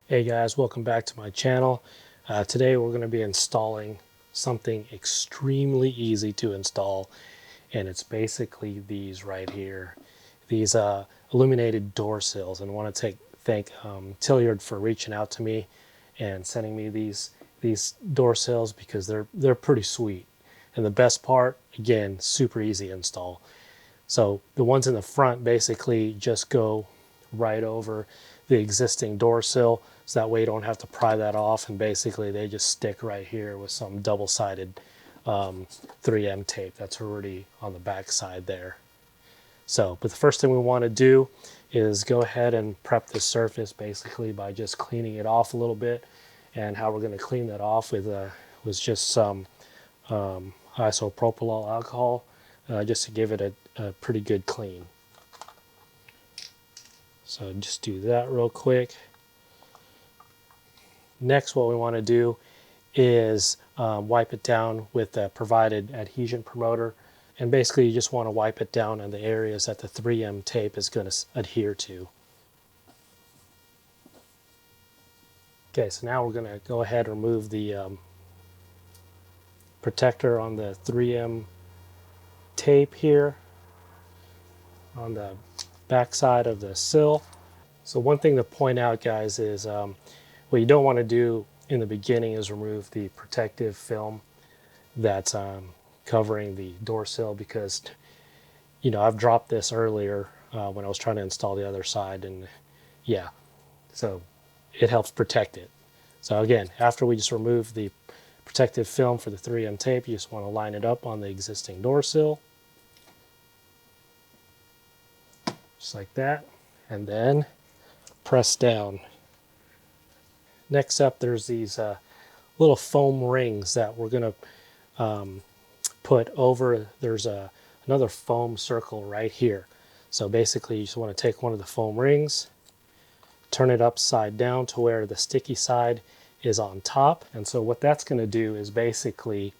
Hey guys, welcome back to my channel. Today we're going to be installing something extremely easy to install, and it's basically these right here, these illuminated door sills. And I want to thank Tlyard for reaching out to me and sending me these door sills because they're pretty sweet. And the best part, again, super easy install. So the ones in the front basically just go right over the existing door sill, so that way you don't have to pry that off, and basically they just stick right here with some double-sided 3M tape that's already on the back side there. So, but the first thing we want to do is go ahead and prep the surface basically by just cleaning it off a little bit. And how we're going to clean that off was just some isopropyl alcohol, just to give it a pretty good clean. So just do that real quick. Next, what we want to do is wipe it down with the provided adhesion promoter. And basically you just want to wipe it down on the areas that the 3M tape is going to adhere to. Okay, so now we're going to go ahead and remove the protector on the 3M tape here on the back side of the sill. So one thing to point out, guys, is what you don't want to do in the beginning is remove the protective film that's covering the door sill, because I've dropped this earlier when I was trying to install the other side, and yeah, so it helps protect it. So again, after we just remove the protective film for the 3M tape, you just want to line it up on the existing door sill, just like that, and then press down. Next up, there's these little foam rings that we're going to put over. There's another foam circle right here. So basically you just want to take one of the foam rings, turn it upside down to where the sticky side is on top. And so what that's going to do is basically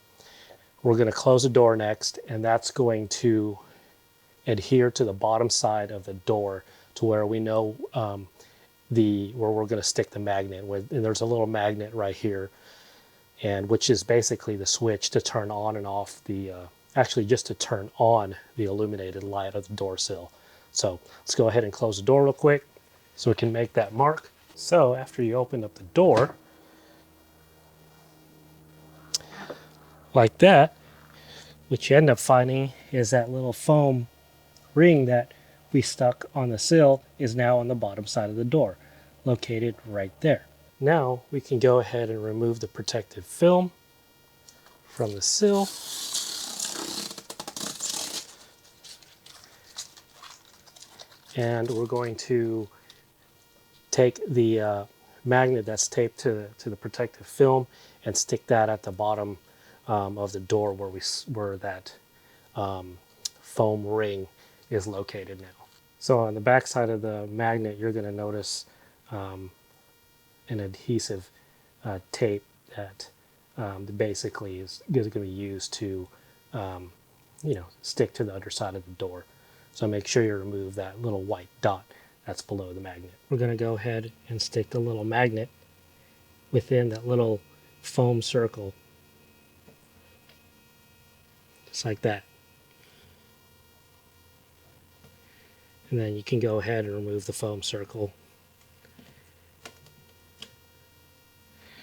we're going to close the door next, and that's going to adhere to the bottom side of the door to where we know where we're going to stick the magnet with. And there's a little magnet right here, and which is basically the switch to turn on and off the actually just to turn on the illuminated light of the door sill. So let's go ahead and close the door real quick so we can make that mark. So after you open up the door like that, what you end up finding is that little foam ring that we stuck on the sill is now on the bottom side of the door, located right there. Now we can go ahead and remove the protective film from the sill. And we're going to take the magnet that's taped to the protective film and stick that at the bottom of the door where that foam ring is located now. So on the back side of the magnet, you're going to notice an adhesive tape that basically is going to be used to stick to the underside of the door. So make sure you remove that little white dot that's below the magnet. We're going to go ahead and stick the little magnet within that little foam circle, just like that. And then you can go ahead and remove the foam circle.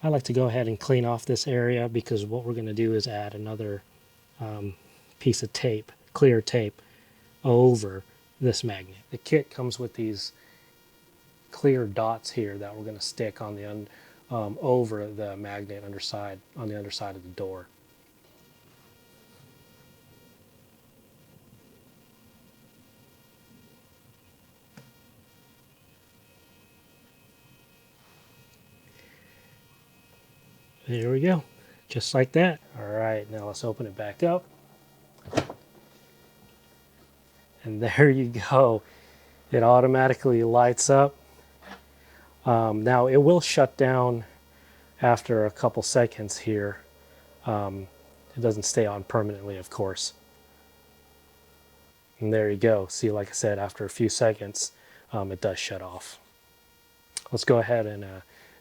I like to go ahead and clean off this area, because what we're going to do is add another piece of tape, clear tape, over this magnet. The kit comes with these clear dots here that we're going to stick on the over the magnet on the underside of the door. There we go, just like that. All right, now let's open it back up. And there you go. It automatically lights up. Now it will shut down after a couple seconds here. It doesn't stay on permanently, of course. And there you go. See, like I said, after a few seconds, it does shut off. Let's go ahead and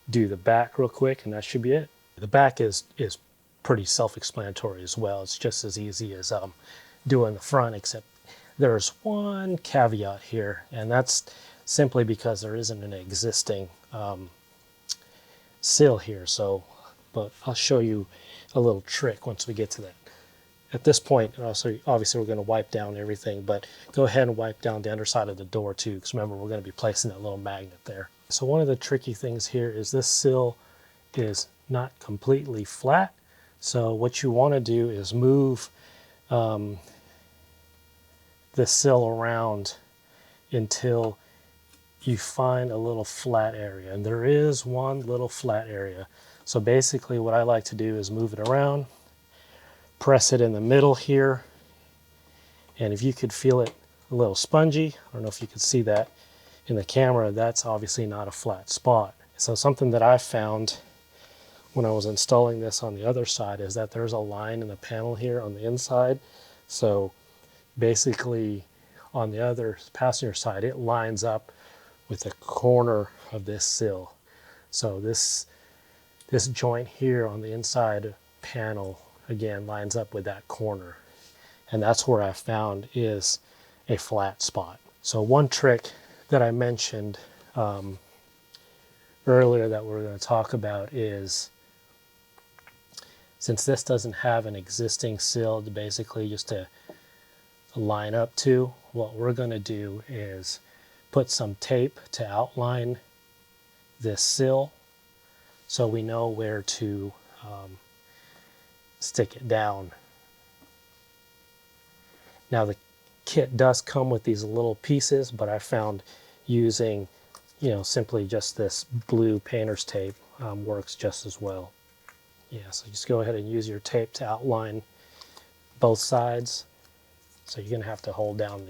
do the back real quick, and that should be it. The back is pretty self-explanatory as well. It's just as easy as doing the front, except there's one caveat here, and that's simply because there isn't an existing sill here. So, but I'll show you a little trick once we get to that. At this point, also, obviously we're going to wipe down everything, but go ahead and wipe down the underside of the door too, because remember, we're going to be placing that little magnet there. So one of the tricky things here is this sill is not completely flat. So what you want to do is move the sill around until you find a little flat area. And there is one little flat area. So basically what I like to do is move it around, press it in the middle here, and if you could feel it a little spongy, I don't know if you could see that in the camera, that's obviously not a flat spot. So something that I found when I was installing this on the other side is that there's a line in the panel here on the inside. So basically on the other passenger side, it lines up with the corner of this sill. So this joint here on the inside panel again lines up with that corner, and that's where I found is a flat spot. So one trick that I mentioned earlier that we're going to talk about is, since this doesn't have an existing sill to basically just to line up to, what we're going to do is put some tape to outline this sill so we know where to stick it down. Now the kit does come with these little pieces, but I found using, simply just this blue painter's tape works just as well. Yeah, so just go ahead and use your tape to outline both sides. So you're gonna have to hold down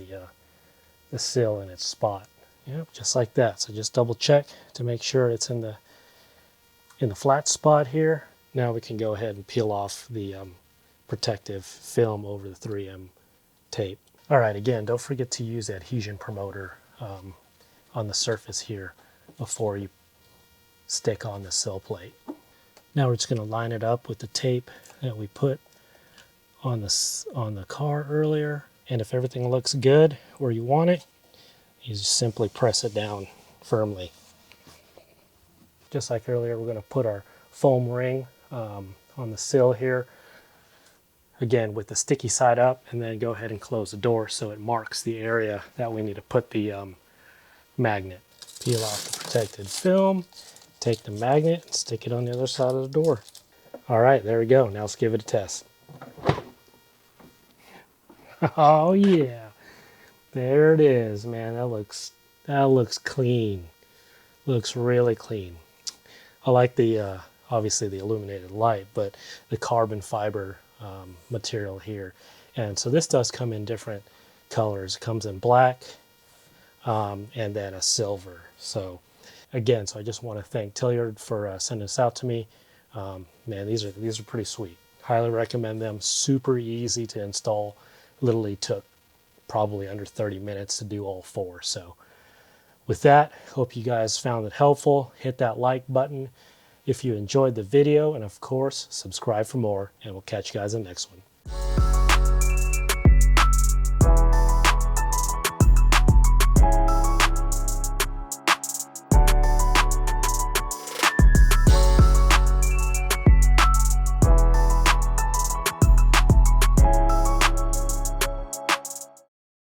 the sill in its spot. Yep, just like that. So just double check to make sure it's in the flat spot here. Now we can go ahead and peel off the protective film over the 3M tape. All right, again, don't forget to use the adhesion promoter on the surface here before you stick on the sill plate. Now we're just going to line it up with the tape that we put on the car earlier, and if everything looks good where you want it, you just simply press it down firmly. Just like earlier, we're going to put our foam ring on the sill here, again with the sticky side up, and then go ahead and close the door so it marks the area that we need to put the magnet. Peel off the protected film, take the magnet and stick it on the other side of the door. All right, there we go. Now let's give it a test. Oh yeah, there it is, man. That looks clean. Looks really clean. I like the obviously the illuminated light, but the carbon fiber material here. And so this does come in different colors. It comes in black and then a silver. So again, so I just want to thank Tlyard for sending this out to me. Man, these are pretty sweet. Highly recommend them. Super easy to install. Literally took probably under 30 minutes to do all four. So with that, hope you guys found it helpful. Hit that like button if you enjoyed the video, and of course, subscribe for more, and we'll catch you guys in the next one.